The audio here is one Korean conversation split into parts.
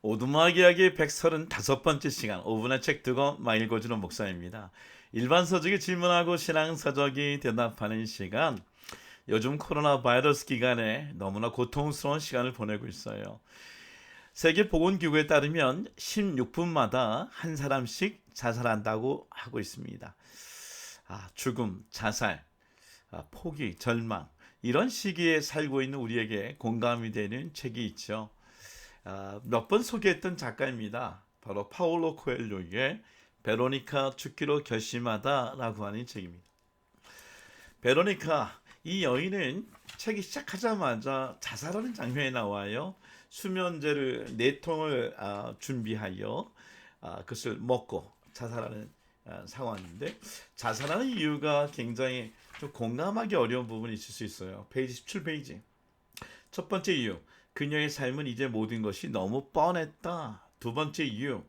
오두막 이야기 135번째 시간 5분의 책 두고 막 읽어주는 목사입니다. 일반 서적이 질문하고 신앙 서적이 대답하는 시간. 요즘 코로나 바이러스 기간에 너무나 고통스러운 시간을 보내고 있어요. 세계보건기구에 따르면 16분마다 한 사람씩 자살한다고 하고 있습니다. 죽음, 자살, 포기, 절망 이런 시기에 살고 있는 우리에게 공감이 되는 책이 있죠. 몇 번 소개했던 작가입니다. 바로 파울로 코엘료의 베로니카 죽기로 결심하다라고 하는 책입니다. 베로니카 이 여인은 책이 시작하자마자 자살하는 장면이 나와요. 수면제를 4통을 준비하여 그것을 먹고 자살하는 상황인데 자살하는 이유가 굉장히 좀 공감하기 어려운 부분이 있을 수 있어요. 페이지 17페이지. 첫 번째 이유, 그녀의 삶은 이제 모든 것이 너무 뻔했다. 두 번째 이유,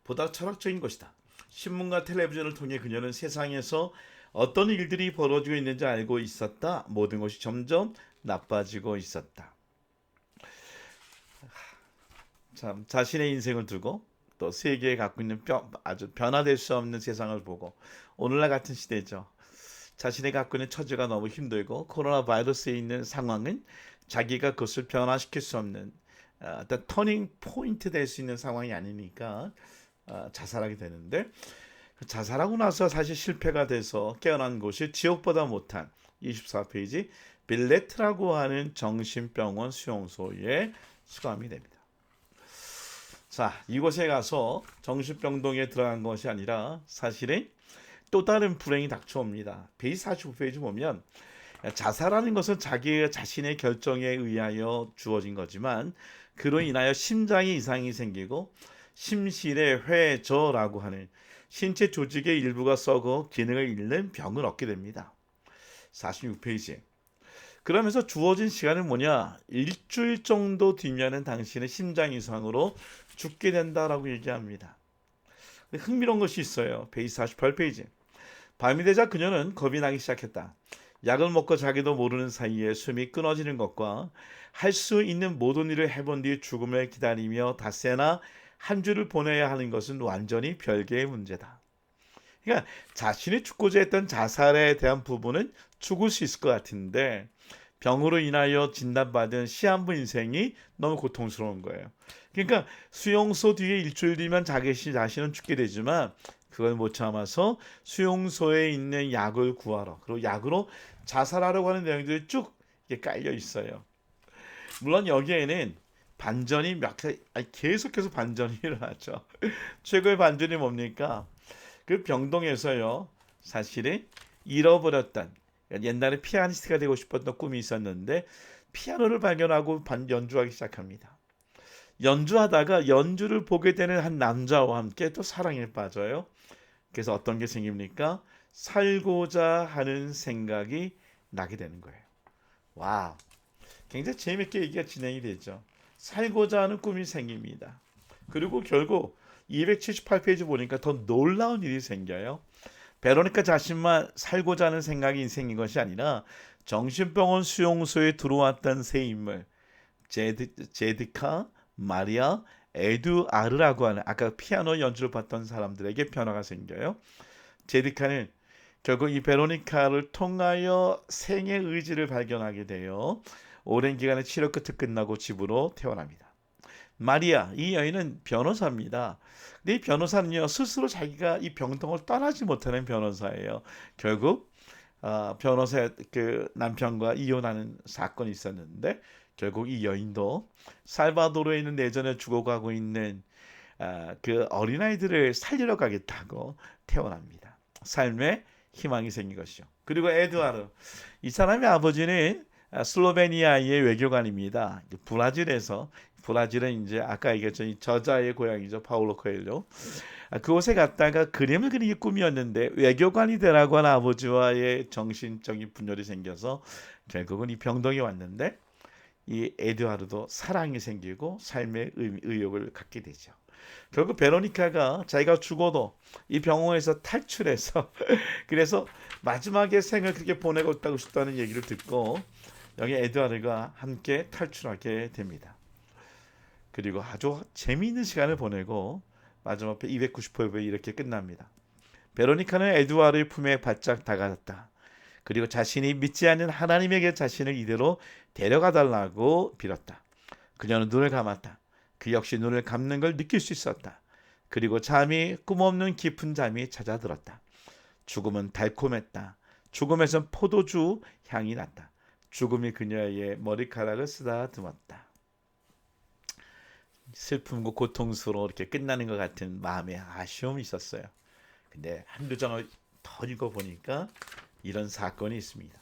보다 철학적인 것이다. 신문과 텔레비전을 통해 그녀는 세상에서 어떤 일들이 벌어지고 있는지 알고 있었다. 모든 것이 점점 나빠지고 있었다. 참 자신의 인생을 두고 또 세계에 갖고 있는 아주 변화될 수 없는 세상을 보고 오늘날 같은 시대죠. 자신이 갖고 있는 처지가 너무 힘들고 코로나 바이러스에 있는 상황은 자기가 그것을 변화시킬 수 없는 어떤 터닝 포인트 될 수 있는 상황이 아니니까 자살하게 되는데 자살하고 나서 사실 실패가 돼서 깨어난 곳이 지옥보다 못한 24페이지 빌레트라고 하는 정신병원 수용소에 수감이 됩니다. 자, 이곳에 가서 정신병동에 들어간 것이 아니라 사실은 또 다른 불행이 닥쳐옵니다. 페이지 45페이지 보면 자살하는 것은 자기 자신의 결정에 의하여 주어진 거지만 그로 인하여 심장에 이상이 생기고 심실의 회저라고 하는 신체 조직의 일부가 썩어 기능을 잃는 병을 얻게 됩니다. 46페이지. 그러면서 주어진 시간은 뭐냐? 일주일 정도 뒤면은 당신의 심장 이상으로 죽게 된다라고 얘기합니다. 흥미로운 것이 있어요. 페이지 48페이지. 밤이 되자 그녀는 겁이 나기 시작했다. 약을 먹고 자기도 모르는 사이에 숨이 끊어지는 것과 할 수 있는 모든 일을 해본 뒤 죽음을 기다리며 닷새나 한 주를 보내야 하는 것은 완전히 별개의 문제다. 그러니까 자신이 죽고자 했던 자살에 대한 부분은 죽을 수 있을 것 같은데 병으로 인하여 진단받은 시한부 인생이 너무 고통스러운 거예요. 그러니까 수용소 뒤에 일주일 뒤면 자신은 죽게 되지만 그걸 못 참아서 수용소에 있는 약을 구하러 그리고 약으로 자살하려고 하는 내용들이 쭉 깔려 있어요. 물론 여기에는 반전이 계속해서 반전이 일어나죠. 최고의 반전이 뭡니까? 그 병동에서요, 사실은 잃어버렸던 옛날에 피아니스트가 되고 싶었던 꿈이 있었는데 피아노를 발견하고 연주하기 시작합니다. 연주하다가 연주를 보게 되는 한 남자와 함께 또 사랑에 빠져요. 그래서 어떤 게 생깁니까? 살고자 하는 생각이 나게 되는 거예요. 와, 굉장히 재밌게 얘기가 진행이 되죠. 살고자 하는 꿈이 생깁니다. 그리고 결국 278페이지 보니까 더 놀라운 일이 생겨요. 베로니카 자신만 살고자 하는 생각이 생긴 것이 아니라 정신병원 수용소에 들어왔던 세 인물 제드카, 마리아, 에두아르라고 하는 아까 피아노 연주를 봤던 사람들에게 변화가 생겨요. 제드카는 결국 이 베로니카를 통하여 생의 의지를 발견하게 돼요. 오랜 기간의 치료 끝에 끝나고 집으로 퇴원합니다. 마리아, 이 여인은 변호사입니다. 근데 이 변호사는요, 스스로 자기가 이 병동을 떠나지 못하는 변호사예요. 결국 변호사 그 남편과 이혼하는 사건이 있었는데 결국 이 여인도 살바도르에 있는 내전에 죽어가고 있는 그 어린아이들을 살리러 가겠다고 태어납니다. 삶에 희망이 생긴 것이죠. 그리고 에드와르, 이 사람의 아버지는 슬로베니아의 외교관입니다. 브라질은 이제 아까 얘기했죠, 저자의 고향이죠, 파울로 코엘료. 그곳에 갔다가 그림을 그리기 꿈이었는데 외교관이 되라고 하는 아버지와의 정신적인 분열이 생겨서 결국은 이 병동에 왔는데 이 에드와르도 사랑이 생기고 삶의 의욕을 갖게 되죠. 결국 베로니카가 자기가 죽어도 이 병원에서 탈출해서 그래서 마지막에 생을 그렇게 보내고 싶다는 얘기를 듣고 여기 에드와르가 함께 탈출하게 됩니다. 그리고 아주 재미있는 시간을 보내고 마지막 290호에 이렇게 끝납니다. 베로니카는 에두아르의 품에 바짝 다가갔다. 그리고 자신이 믿지 않는 하나님에게 자신을 이대로 데려가 달라고 빌었다. 그녀는 눈을 감았다. 그 역시 눈을 감는 걸 느낄 수 있었다. 그리고 잠이 꿈없는 깊은 잠이 찾아들었다. 죽음은 달콤했다. 죽음에선 포도주 향이 났다. 죽음이 그녀의 머리카락을 쓰다듬었다. 슬픔과 고통스러워 이렇게 끝나는 것 같은 마음의 아쉬움이 있었어요. 근데 한두 장을 더 읽어보니까 이런 사건이 있습니다.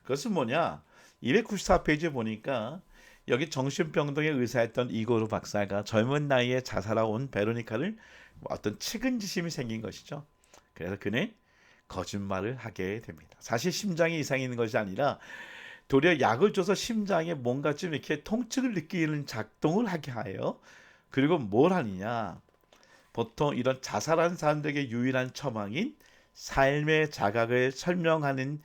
그것은 뭐냐? 294페이지에 보니까 여기 정신병동의 의사였던 이고르 박사가 젊은 나이에 자살하고 온 베로니카를 어떤 측은지심이 생긴 것이죠. 그래서 그는 거짓말을 하게 됩니다. 사실 심장에 이상이 있는 것이 아니라 도리어 약을 줘서 심장에 뭔가 좀 이렇게 통증을 느끼는 작동을 하게 하여 그리고 뭘 하느냐? 보통 이런 자살한 사람들에게 유일한 처방인 삶의 자각을 설명하기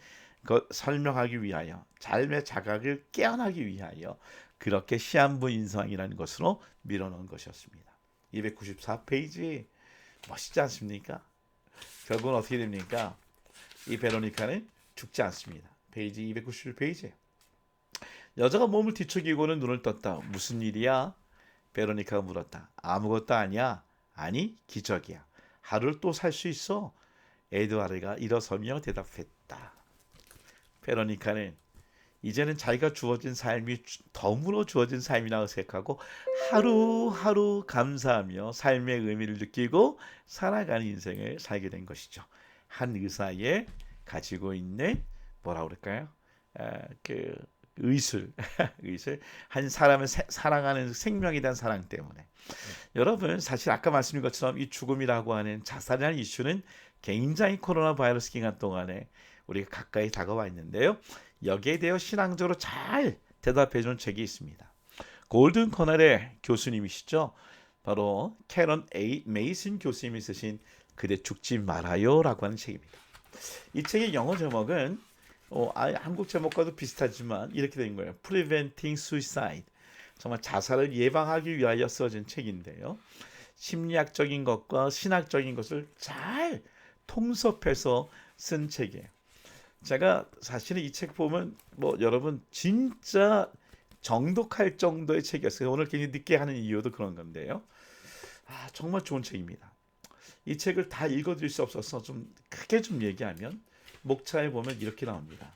위하여 삶의 자각을 깨어나기 위하여 그렇게 시한부 인상이라는 것으로 밀어넣은 것이었습니다. 294페이지 멋있지 않습니까? 결국은 어떻게 됩니까? 이 베로니카는 죽지 않습니다. 페이지 297페이지. 여자가 몸을 뒤척이고는 눈을 떴다. 무슨 일이야? 베로니카가 물었다. 아무것도 아니야. 아니, 기적이야. 하루를 또 살 수 있어. 에드와르가 일어서며 대답했다. 베로니카는 이제는 자기가 주어진 삶이 덤으로 주어진 삶이라고 생각하고 하루하루 감사하며 삶의 의미를 느끼고 살아가는 인생을 살게 된 것이죠. 한 의사의 가지고 있는 뭐라 그럴까요? 그 의술, 의술 한 사람을 사랑하는 생명에 대한 사랑 때문에 여러분 사실 아까 말씀드린 것처럼 이 죽음이라고 하는 자살이라는 이슈는 굉장히 코로나 바이러스 기간 동안에 우리가 가까이 다가와 있는데요. 여기에 대해 신앙적으로 잘 대답해 준 책이 있습니다. 골든 코넬의 교수님이시죠. 바로 캐런 A. 메이슨 교수님이 쓰신 그대 죽지 말아요라고 하는 책입니다. 이 책의 영어 제목은 한국 제목과도 비슷하지만 이렇게 된 거예요. Preventing Suicide. 정말 자살을 예방하기 위하여 써진 책인데요. 심리학적인 것과 신학적인 것을 잘 통섭해서 쓴 책이에요. 제가 사실은 이 책 보면 여러분 진짜 정독할 정도의 책이었어요. 오늘 굉장히 늦게 하는 이유도 그런 건데요. 정말 좋은 책입니다. 이 책을 다 읽어드릴 수 없어서 좀 크게 좀 얘기하면 목차에 보면 이렇게 나옵니다.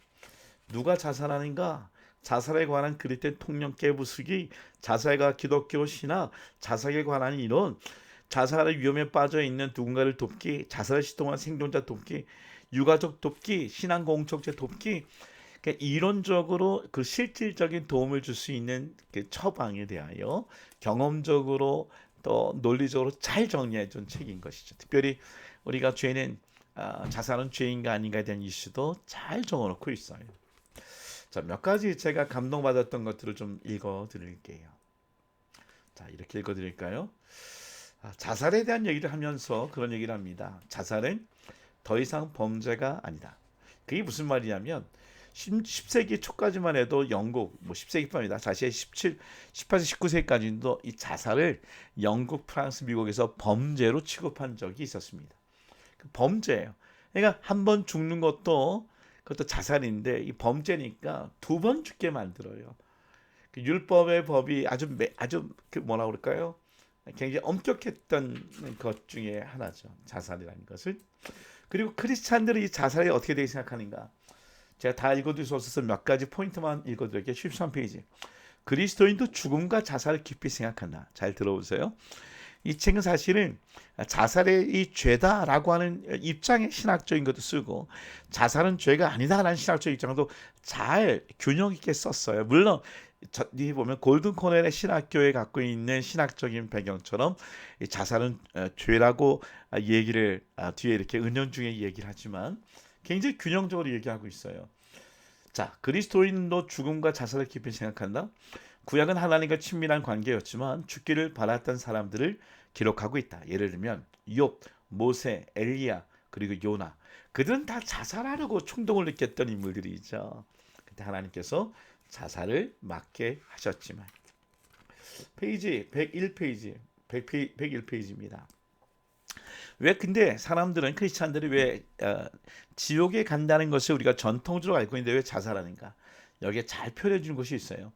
누가 자살하는가? 자살에 관한 그리스도인 통념 깨부수기, 자살과 기독교 신학, 자살에 관한 이론, 자살의 위험에 빠져 있는 누군가를 돕기, 자살을 시도한 생존자 돕기, 유가족 돕기, 신앙 공동체 돕기, 그러니까 이론적으로 그 실질적인 도움을 줄 수 있는 그 처방에 대하여 경험적으로 또 논리적으로 잘 정리해 준 책인 것이죠. 특별히 우리가 죄는 자살은 죄인가 아닌가에 대한 이슈도 잘 적어놓고 있어요. 자, 몇 가지 제가 감동받았던 것들을 좀 읽어드릴게요. 자, 이렇게 읽어드릴까요? 자살에 대한 얘기를 하면서 그런 얘기를 합니다. 자살은 더 이상 범죄가 아니다. 그게 무슨 말이냐면 10세기 초까지만 해도 영국, 10세기뿐입니다. 사실 18세, 19세기까지도 이 자살을 영국, 프랑스, 미국에서 범죄로 취급한 적이 있었습니다. 범죄예요. 그러니까 한 번 죽는 것도 그것도 자살인데 이 범죄니까 두 번 죽게 만들어요. 그 율법의 법이 아주 그 뭐라 그럴까요? 굉장히 엄격했던 것 중에 하나죠. 자살이라는 것을. 그리고 크리스찬들이 이 자살이 어떻게 되게 생각하는가? 제가 다 읽어드릴 수 없어서 몇 가지 포인트만 읽어드릴게요. 13페이지. 그리스도인도 죽음과 자살을 깊이 생각한다. 잘 들어보세요. 이 책은 사실은 자살의 이 죄다라고 하는 입장의 신학적인 것도 쓰고 자살은 죄가 아니다라는 신학적 입장도 잘 균형 있게 썼어요. 물론 이 보면 골든 코넬의 신학교에 갖고 있는 신학적인 배경처럼 자살은 죄라고 얘기를 뒤에 이렇게 은연중에 얘기를 하지만 굉장히 균형적으로 얘기하고 있어요. 자, 그리스도인도 죽음과 자살을 깊이 생각한다. 구약은 하나님과 친밀한 관계였지만 죽기를 바랐던 사람들을 기록하고 있다. 예를 들면 욥, 모세, 엘리야, 그리고 요나. 그들은 다 자살하려고 충동을 느꼈던 인물들이죠. 그때 하나님께서 자살을 막게 하셨지만 페이지 101페이지 101페이지입니다. 왜 근데 사람들은 크리스찬들이 왜 지옥에 간다는 것을 우리가 전통적으로 알고 있는데 왜 자살하는가? 여기에 잘 표현해 주는 것이 있어요.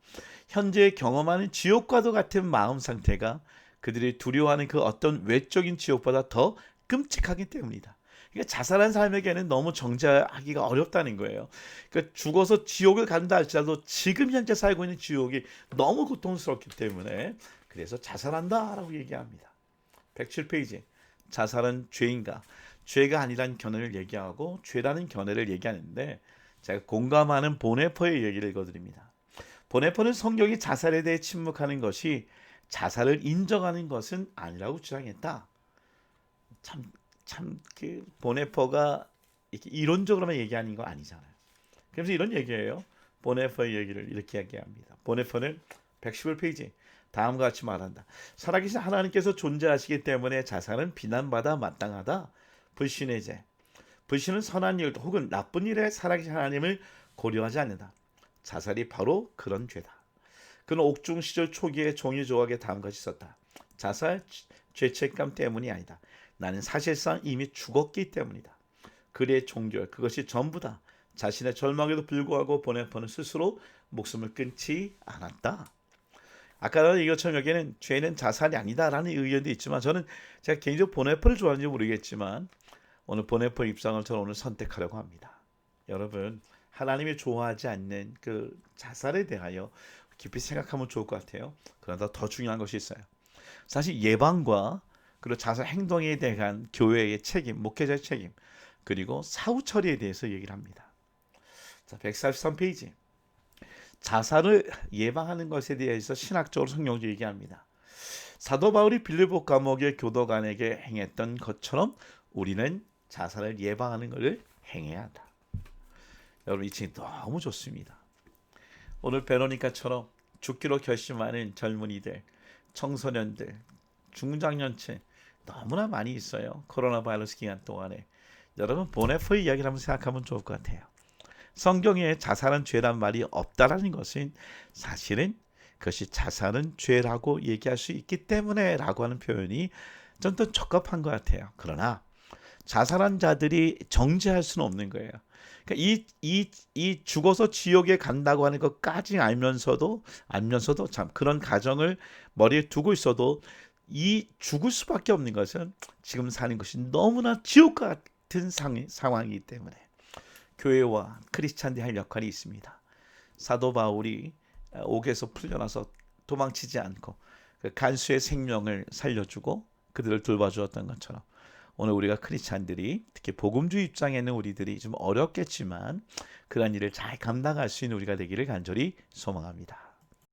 현재 경험하는 지옥과도 같은 마음 상태가 그들이 두려워하는 그 어떤 외적인 지옥보다 더 끔찍하기 때문이다. 그러니까 자살한 사람에게는 너무 정죄하기가 어렵다는 거예요. 그러니까 죽어서 지옥을 간다 할지라도 지금 현재 살고 있는 지옥이 너무 고통스럽기 때문에 그래서 자살한다라고 얘기합니다. 107페이지. 자살은 죄인가? 죄가 아니란 견해를 얘기하고 죄라는 견해를 얘기하는데 제가 공감하는 보네퍼의 얘기를 읽어드립니다. 보네퍼는 성경이 자살에 대해 침묵하는 것이 자살을 인정하는 것은 아니라고 주장했다. 그 보네퍼가 이렇게 이론적으로만 얘기하는 거 아니잖아요. 그래서 이런 얘기예요. 보네퍼의 얘기를 이렇게 얘기합니다. 보네퍼는 111페이지 다음과 같이 말한다. 살아계신 하나님께서 존재하시기 때문에 자살은 비난받아 마땅하다. 불신의 죄. 불신은 선한 일 혹은 나쁜 일에 살아계신 하나님을 고려하지 않는다. 자살이 바로 그런 죄다. 그는 옥중 시절 초기에 종이 조각에 다음과 같이 썼다. 자살 죄책감 때문이 아니다. 나는 사실상 이미 죽었기 때문이다. 그의 종결 그것이 전부다. 자신의 절망에도 불구하고 보네퍼는 스스로 목숨을 끊지 않았다. 아까 이것처럼 여기에는 죄는 자살이 아니다라는 의견도 있지만 저는 제가 개인적으로 보네퍼를 좋아하는지 모르겠지만 오늘 보네퍼 입장을 저는 오늘 선택하려고 합니다. 여러분 하나님이 좋아하지 않는 그 자살에 대하여 깊이 생각하면 좋을 것 같아요. 그러나 더 중요한 것이 있어요. 사실 예방과 그리고 자살 행동에 대한 교회의 책임, 목회자의 책임 그리고 사후 처리에 대해서 얘기를 합니다. 자, 143페이지. 자살을 예방하는 것에 대해서 신학적으로 성경도 얘기합니다. 사도 바울이 빌립보 감옥의 교도관에게 행했던 것처럼 우리는 자살을 예방하는 것을 행해야 한다. 여러분 이 책이 너무 좋습니다. 오늘 베로니카처럼 죽기로 결심하는 젊은이들, 청소년들, 중장년층 너무나 많이 있어요. 코로나 바이러스 기간 동안에. 여러분 보네퍼의 이야기를 한번 생각하면 좋을 것 같아요. 성경에 자살은 죄란 말이 없다라는 것은 사실은 그것이 자살은 죄라고 얘기할 수 있기 때문에 라고 하는 표현이 좀 더 적합한 것 같아요. 그러나 자살한 자들이 정죄할 수는 없는 거예요. 그러니까 이 죽어서 지옥에 간다고 하는 것까지 알면서도 참 그런 가정을 머리에 두고 있어도 이 죽을 수밖에 없는 것은 지금 사는 것이 너무나 지옥 같은 상황이기 때문에 교회와 크리스찬들이 할 역할이 있습니다. 사도 바울이 옥에서 풀려나서 도망치지 않고 그 간수의 생명을 살려주고 그들을 돌봐주었던 것처럼 오늘 우리가 크리스찬들이 특히 복음주의 입장에 있는 우리들이 좀 어렵겠지만 그런 일을 잘 감당할 수 있는 우리가 되기를 간절히 소망합니다.